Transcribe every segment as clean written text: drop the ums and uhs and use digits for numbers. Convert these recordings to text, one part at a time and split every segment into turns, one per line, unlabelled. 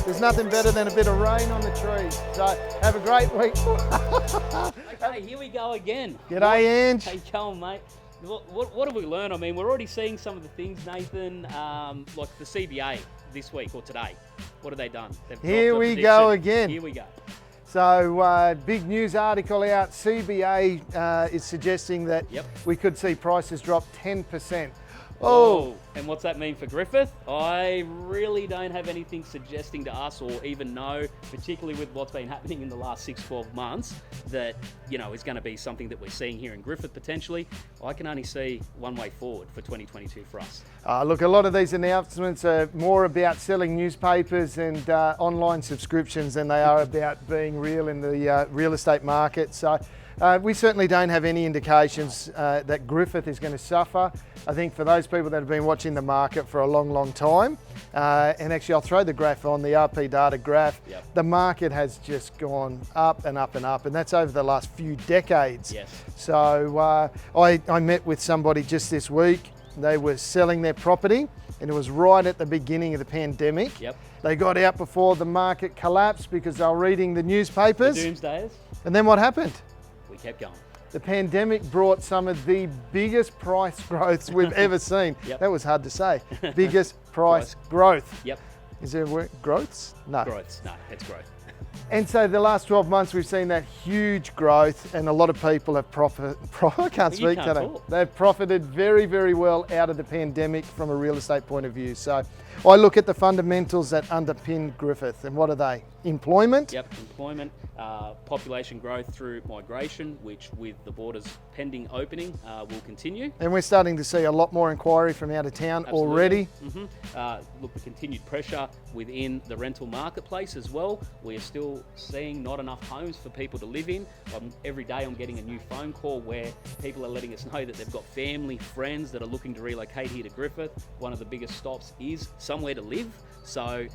There's nothing better than a bit of rain on the trees. So have a great week.
Okay, here we go again.
G'day, Ange.
How you going, mate? What have we learned? I mean, we're already seeing some of the things, Nathan, like the CBA this week or today. What have they done?
Here we go again.
Here we go.
So big news article out. CBA is suggesting that we could see prices drop 10%.
Oh, and what's that mean for Griffith? I really don't have anything suggesting to us or even know, particularly with what's been happening in the last 6-12 months, that, you know, is going to be something that we're seeing here in Griffith potentially. I can only see one way forward for 2022 for us.
Look, a lot of these announcements are more about selling newspapers and online subscriptions than they are about being real in the real estate market. So we certainly don't have any indications that Griffith is going to suffer. I think for those people that have been watching the market for a long, long time, and actually I'll throw the graph on, the RP data graph, the market has just gone up and up and up, and that's over the last few decades.
Yes.
So I met with somebody just this week. They were selling their property, and it was right at the beginning of the pandemic.
Yep.
They got out before the market collapsed because they were reading the newspapers.
The doomsdayers.
And then what happened?
We kept going.
The pandemic brought some of the biggest price growths we've ever seen. That was hard to say. Biggest price growth.
Yep.
Is there a word? Growths? No.
Growths. No, it's growth.
And so the last 12 months we've seen that huge growth, and a lot of people have I can't speak today. They've profited very, very well out of the pandemic from a real estate point of view. So I look at the fundamentals that underpin Griffith, and what are they? Employment.
Yep, employment, population growth through migration, which with the borders pending opening will continue.
And we're starting to see a lot more inquiry from out of town already.
Look, the continued pressure within the rental marketplace as well. We are still seeing not enough homes for people to live in. Every day I'm getting a new phone call where people are letting us know that they've got family, friends that are looking to relocate here to Griffith. One of the biggest stops is somewhere to live. So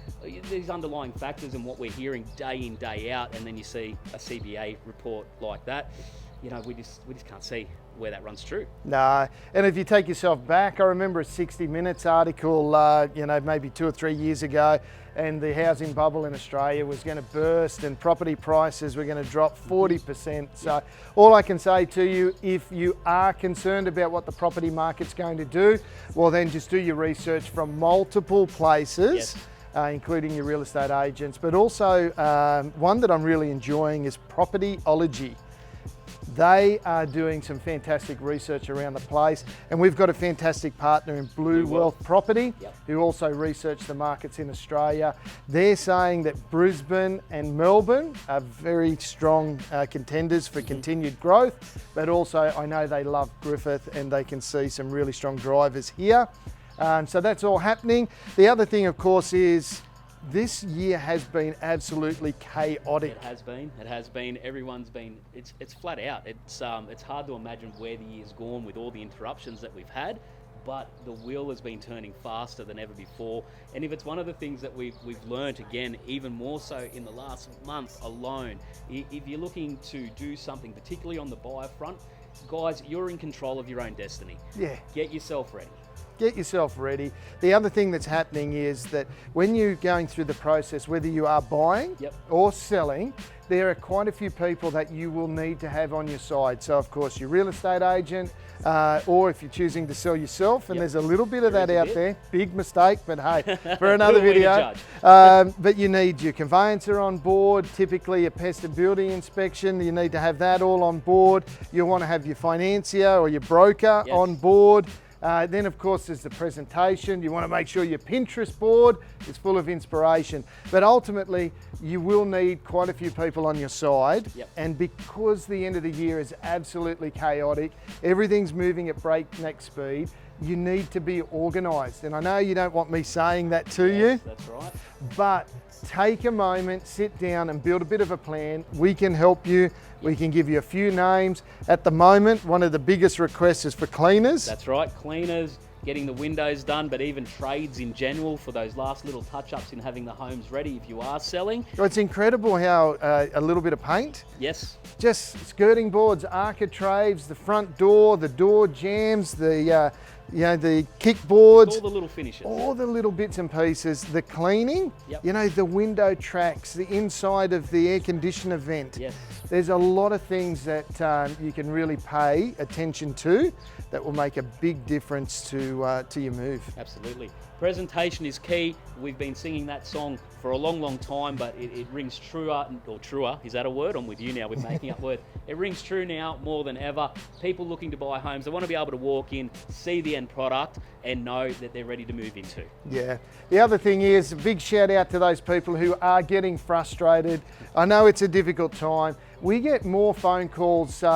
these underlying factors and what we're hearing day in, day out, and then you see a CBA report like that, you know, we just can't see where that runs true.
No, and if you take yourself back, I remember a 60 Minutes article, you know, maybe 2 or 3 years ago, and the housing bubble in Australia was going to burst and property prices were going to drop 40%. So all I can say to you, if you are concerned about what the property market's going to do, well then just do your research from multiple places. Including your real estate agents, but also one that I'm really enjoying is Propertyology. They are doing some fantastic research around the place, and we've got a fantastic partner in Blue Wealth Property who also research the markets in Australia. They're saying that Brisbane and Melbourne are very strong contenders for continued growth, but also I know they love Griffith and they can see some really strong drivers here. So that's all happening. The other thing, of course, is this year has been absolutely chaotic.
It has been. It has been. Everyone's been. It's flat out. It's hard to imagine where the year's gone with all the interruptions that we've had. But the wheel has been turning faster than ever before. And if it's one of the things that we've learned again, even more so in the last month alone, if you're looking to do something, particularly on the buyer front, guys, you're in control of your own destiny. Get yourself ready.
Get yourself ready. The other thing that's happening is that when you're going through the process, whether you are buying or selling, there are quite a few people that you will need to have on your side. So of course your real estate agent, or if you're choosing to sell yourself, and there's a little bit of that out there. Big mistake, but hey, for another video. But you need your conveyancer on board, typically a pest and building inspection. You need to have that all on board. You'll want to have your financier or your broker on board. Then of course there's the presentation. You want to make sure your Pinterest board is full of inspiration. But ultimately you will need quite a few people on your side. And because the end of the year is absolutely chaotic, everything's moving at breakneck speed, you need to be organised. And I know you don't want me saying that to you.
That's right.
But take a moment, sit down and build a bit of a plan. We can help you. We can give you a few names. At the moment, one of the biggest requests is for cleaners.
That's right, cleaners, getting the windows done, but even trades in general for those last little touch-ups in having the homes ready if you are selling.
Well, it's incredible how a little bit of paint. Just skirting boards, architraves, the front door, the door jambs, the you know, the kickboards,
all the little finishes.
all the little bits and pieces, the cleaning,
Yep.
you know, the window tracks, the inside of the air conditioner vent.
Yes.
There's a lot of things that you can really pay attention to that will make a big difference to your move.
Absolutely. Presentation is key. We've been singing that song for a long, long time, but it rings truer, or truer, is that a word? I'm with you now with making up words. It rings true now more than ever. People looking to buy homes, they want to be able to walk in, see the end product, and know that they're ready to move into.
Yeah. The other thing is, a big shout out to those people who are getting frustrated. I know it's a difficult time. We get more phone calls, you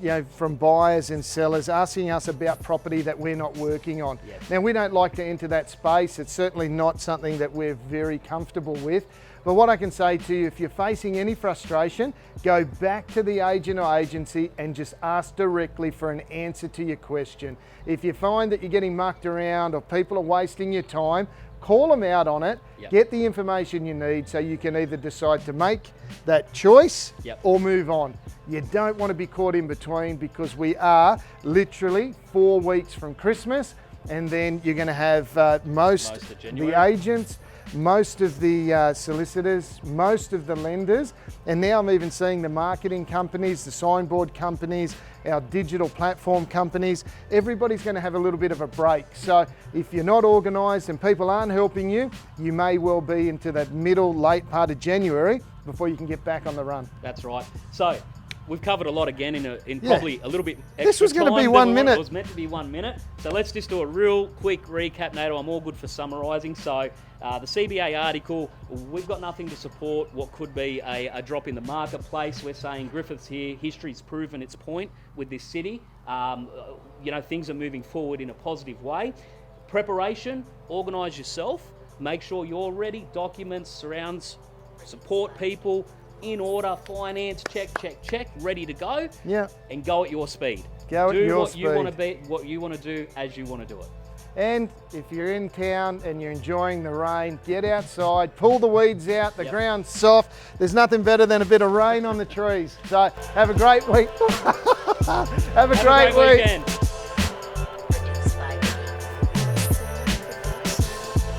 know, from buyers and sellers asking us about property that we're not working on.
Yes.
Now, we don't like to enter that space. It's certainly not something that we're very comfortable with. But what I can say to you, if you're facing any frustration, go back to the agent or agency and just ask directly for an answer to your question. If you find that you're getting mucked around or people are wasting your time, call them out on it,
Yep.
get the information you need so you can either decide to make that choice
Yep.
or move on. You don't want to be caught in between, because we are literally 4 weeks from Christmas, and then you're going to have most
Most of
the
January.
agents, most of the solicitors, most of the lenders, and now I'm even seeing the marketing companies, the signboard companies, our digital platform companies. Everybody's going to have a little bit of a break. So if you're not organised and people aren't helping you, you may well be into that middle, late part of January before you can get back on the run.
That's right. So we've covered a lot again in
Yeah.
probably a little bit extra
This was gonna
time
be
than
1
we wanted.
minute.
It was meant to be 1 minute. So let's just do a real quick recap, Nato. I'm all good for summarising. So the CBA article, we've got nothing to support what could be a drop in the marketplace. We're saying Griffiths here, history's proven its point with this city. You know, things are moving forward in a positive way. Preparation, organise yourself. Make sure you're ready. Documents, surrounds, support people, in order, finance, check, ready to go.
Yeah.
And go at your speed.
Go at your
Do what you want to
speed.
be, what you want to do as you want to do it.
And if you're in town and you're enjoying the rain, get outside, pull the weeds out, the
Yep.
ground's soft. There's nothing better than a bit of rain on the trees. So have a great week. Have a great week.
Weekend.